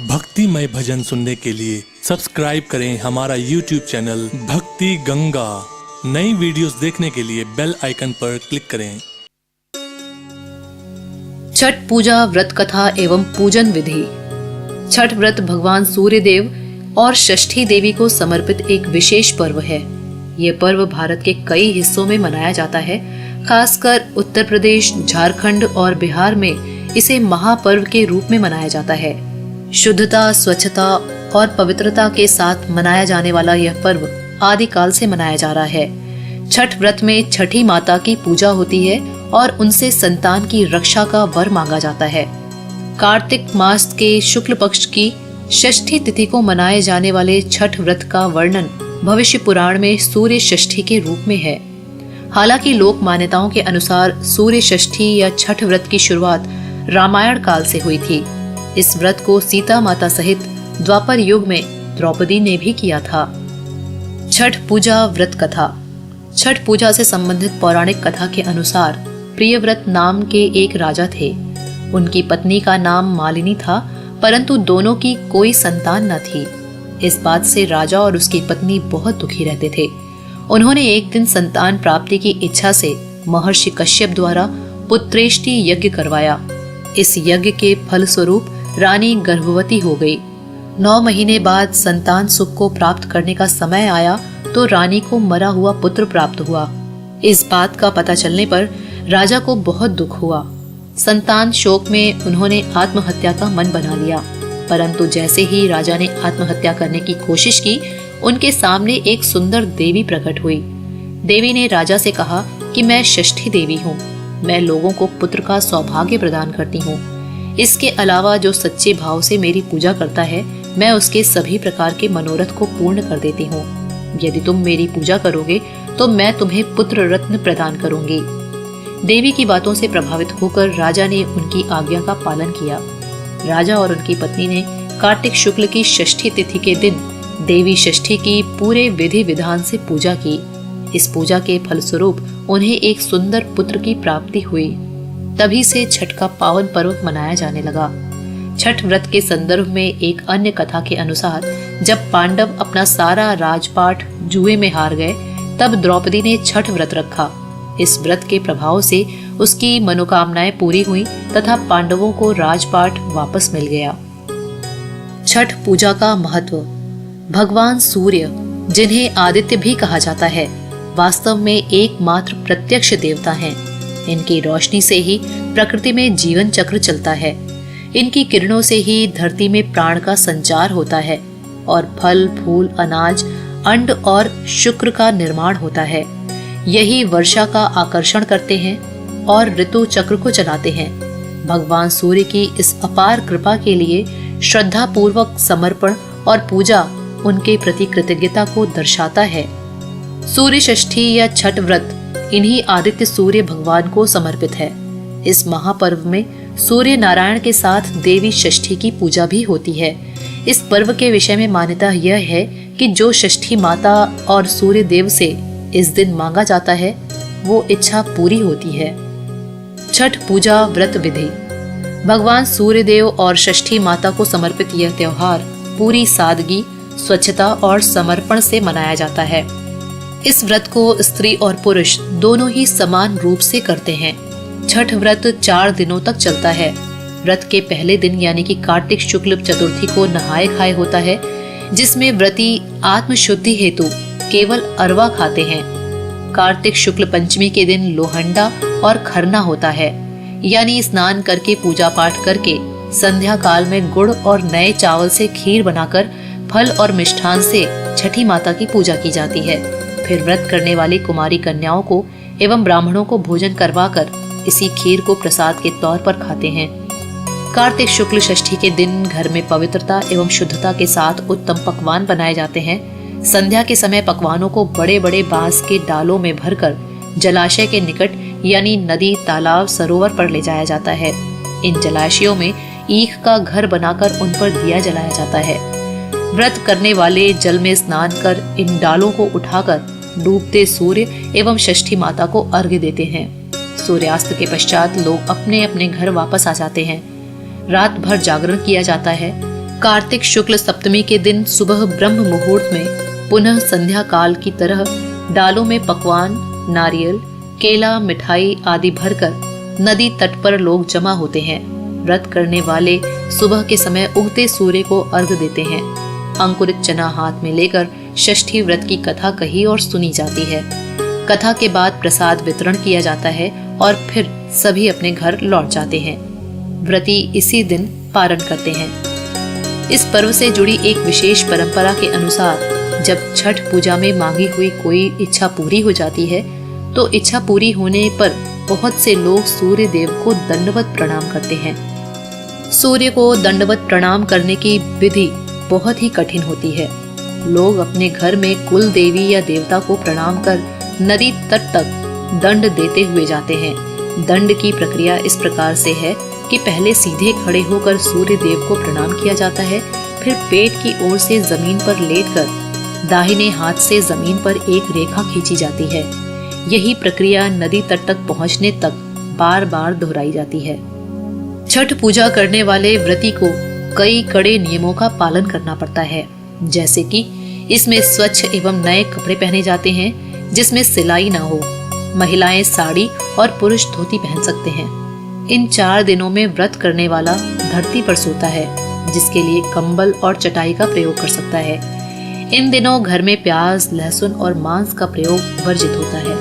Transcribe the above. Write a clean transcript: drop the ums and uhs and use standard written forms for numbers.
भक्तिमय भजन सुनने के लिए सब्सक्राइब करें हमारा YouTube चैनल भक्ति गंगा। नई वीडियोस देखने के लिए बेल आइकन पर क्लिक करें। छठ पूजा व्रत कथा एवं पूजन विधि। छठ व्रत भगवान सूर्य देव और षष्ठी देवी को समर्पित एक विशेष पर्व है। ये पर्व भारत के कई हिस्सों में मनाया जाता है। खासकर उत्तर प्रदेश, झारखंड और बिहार में इसे महापर्व के रूप में मनाया जाता है। शुद्धता, स्वच्छता और पवित्रता के साथ मनाया जाने वाला यह पर्व आदिकाल से मनाया जा रहा है। छठ व्रत में छठी माता की पूजा होती है और उनसे संतान की रक्षा का वर मांगा जाता है। कार्तिक मास के शुक्ल पक्ष की षष्ठी तिथि को मनाए जाने वाले छठ व्रत का वर्णन भविष्य पुराण में सूर्य षष्ठी के रूप में है। हालांकि लोक मान्यताओं के अनुसार सूर्य षष्ठी या छठ व्रत की शुरुआत रामायण काल से हुई थी। इस व्रत को सीता माता सहित द्वापर युग में द्रौपदी ने भी किया था। छठ पूजा व्रत कथा। छठ पूजा से संबंधित पौराणिक कथा के अनुसार प्रियव्रत नाम के एक राजा थे। उनकी पत्नी का नाम मालिनी था, परंतु दोनों की कोई संतान न थी। इस बात से राजा और उसकी पत्नी बहुत दुखी रहते थे। उन्होंने एक दिन संतान प्राप्ति की इच्छा से महर्षि कश्यप द्वारा पुत्रेष्टि यज्ञ करवाया। इस यज्ञ के फल स्वरूप रानी गर्भवती हो गई। 9 महीने बाद संतान सुख को प्राप्त करने का समय आया तो रानी को मरा हुआ पुत्र प्राप्त हुआ। इस बात का पता चलने पर राजा को बहुत दुख हुआ। संतान शोक में उन्होंने आत्महत्या का मन बना लिया, परंतु जैसे ही राजा ने आत्महत्या करने की कोशिश की, उनके सामने एक सुंदर देवी प्रकट हुई। देवी ने राजा से कहा कि मैं षष्ठी देवी हूँ। मैं लोगों को पुत्र का सौभाग्य प्रदान करती हूँ। इसके अलावा जो सच्चे भाव से मेरी पूजा करता है, मैं उसके सभी प्रकार के मनोरथ को पूर्ण कर देती हूँ। यदि तुम मेरी पूजा करोगे तो मैं तुम्हें पुत्र रत्न प्रदान करूंगी। देवी की बातों से प्रभावित होकर राजा ने उनकी आज्ञा का पालन किया। राजा और उनकी पत्नी ने कार्तिक शुक्ल की षष्ठी तिथि के दिन देवी षष्ठी की पूरे विधि विधान से पूजा की। इस पूजा के फलस्वरूप उन्हें एक सुंदर पुत्र की प्राप्ति हुई। तभी से छठ का पावन पर्व मनाया जाने लगा। छठ व्रत के संदर्भ में एक अन्य कथा के अनुसार जब पांडव अपना सारा राजपाट जुए में हार गए, तब द्रौपदी ने छठ व्रत रखा। इस व्रत के प्रभाव से उसकी मनोकामनाएं पूरी हुई तथा पांडवों को राजपाट वापस मिल गया। छठ पूजा का महत्व। भगवान सूर्य, जिन्हें आदित्य भी कहा जाता है, वास्तव में एकमात्र प्रत्यक्ष देवता हैं। इनकी रोशनी से ही प्रकृति में जीवन चक्र चलता है। इनकी किरणों से ही धरती में प्राण का संचार होता है और फल, फूल, अनाज, अंड और शुक्र का निर्माण होता है। यही वर्षा का आकर्षण करते हैं और ऋतु चक्र को चलाते हैं। भगवान सूर्य की इस अपार कृपा के लिए श्रद्धा पूर्वक समर्पण और पूजा उनके प्रति कृतज्ञता को दर्शाता है। सूर्य षष्ठी या छठ व्रत इन्हीं आदित्य सूर्य भगवान को समर्पित है। इस महापर्व में सूर्य नारायण के साथ देवी षष्ठी की पूजा भी होती है। इस पर्व के विषय में मान्यता यह है कि जो षष्ठी माता और सूर्य देव से इस दिन मांगा जाता है, वो इच्छा पूरी होती है। छठ पूजा व्रत विधि। भगवान सूर्य देव और षष्ठी माता को समर्पित यह त्योहार पूरी सादगी, स्वच्छता और समर्पण से मनाया जाता है। इस व्रत को स्त्री और पुरुष दोनों ही समान रूप से करते हैं। छठ व्रत 4 दिनों तक चलता है। व्रत के पहले दिन यानी कि कार्तिक शुक्ल चतुर्थी को नहाए खाए होता है, जिसमें व्रती आत्म शुद्धि हेतु केवल अरवा खाते हैं। कार्तिक शुक्ल पंचमी के दिन लोहंडा और खरना होता है, यानी स्नान करके पूजा पाठ करके संध्या काल में गुड़ और नए चावल से खीर बनाकर फल और मिष्ठान से छठी माता की पूजा की जाती है। फिर व्रत करने वाली कुमारी कन्याओं को एवं ब्राह्मणों को भोजन करवाकर इसी खीर को प्रसाद के तौर पर खाते हैं। कार्तिक शुक्ल षष्ठी के दिन घर में पवित्रता एवं शुद्धता के साथ उत्तम पकवान बनाए जाते हैं। संध्या के समय पकवानों को बड़े बड़े बांस के डालों में भरकर जलाशय के निकट यानी नदी, तालाब, सरोवर पर ले जाया जाता है। इन जलाशयों में ईख का घर बनाकर उन पर दिया जलाया जाता है। व्रत करने वाले जल में स्नान कर इन डालों को उठाकर डूबते सूर्य एवं षष्ठी माता को अर्घ्य देते हैं। सूर्यास्त के पश्चात लोग अपने अपने घर वापस आ जाते हैं। रात भर जागरण किया जाता है। कार्तिक शुक्ल सप्तमी के दिन सुबह ब्रह्म मुहूर्त में पुनः संध्या काल की तरह डालों में पकवान, नारियल, केला, मिठाई आदि भरकर नदी तट पर लोग जमा होते हैं। व्रत करने वाले सुबह के समय उगते सूर्य को अर्घ देते हैं। अंकुरित चना हाथ में लेकर षष्ठी व्रत की कथा कही और सुनी जाती है। कथा के बाद प्रसाद वितरण किया जाता है और फिर सभी अपने घर लौट जाते हैं। व्रती इसी दिन पारण करते हैं। इस पर्व से जुड़ी एक विशेष परंपरा के अनुसार जब छठ पूजा में मांगी हुई कोई इच्छा पूरी हो जाती है तो इच्छा पूरी होने पर बहुत से लोग सूर्य देव को दंडवत प्रणाम करते हैं। सूर्य को दंडवत प्रणाम करने की विधि बहुत ही कठिन होती है। लोग अपने घर में कुल देवी या देवता को प्रणाम कर नदी तट तक दंड देते हुए जाते हैं। दंड की प्रक्रिया इस प्रकार से है कि पहले सीधे खड़े होकर सूर्य देव को प्रणाम किया जाता है, फिर पेट की ओर से जमीन पर लेटकर दाहिने हाथ से जमीन पर एक रेखा खींची जाती है। यही प्रक्रिया नदी तट तक पहुंचने तक बार बार दोहराई जाती है। छठ पूजा करने वाले व्रती को कई कड़े नियमों का पालन करना पड़ता है, जैसे कि इसमें स्वच्छ एवं नए कपड़े पहने जाते हैं जिसमें सिलाई ना हो। महिलाएं साड़ी और पुरुष धोती पहन सकते हैं। इन 4 दिनों में व्रत करने वाला धरती पर सोता है, जिसके लिए कंबल और चटाई का प्रयोग कर सकता है। इन दिनों घर में प्याज, लहसुन और मांस का प्रयोग वर्जित होता है।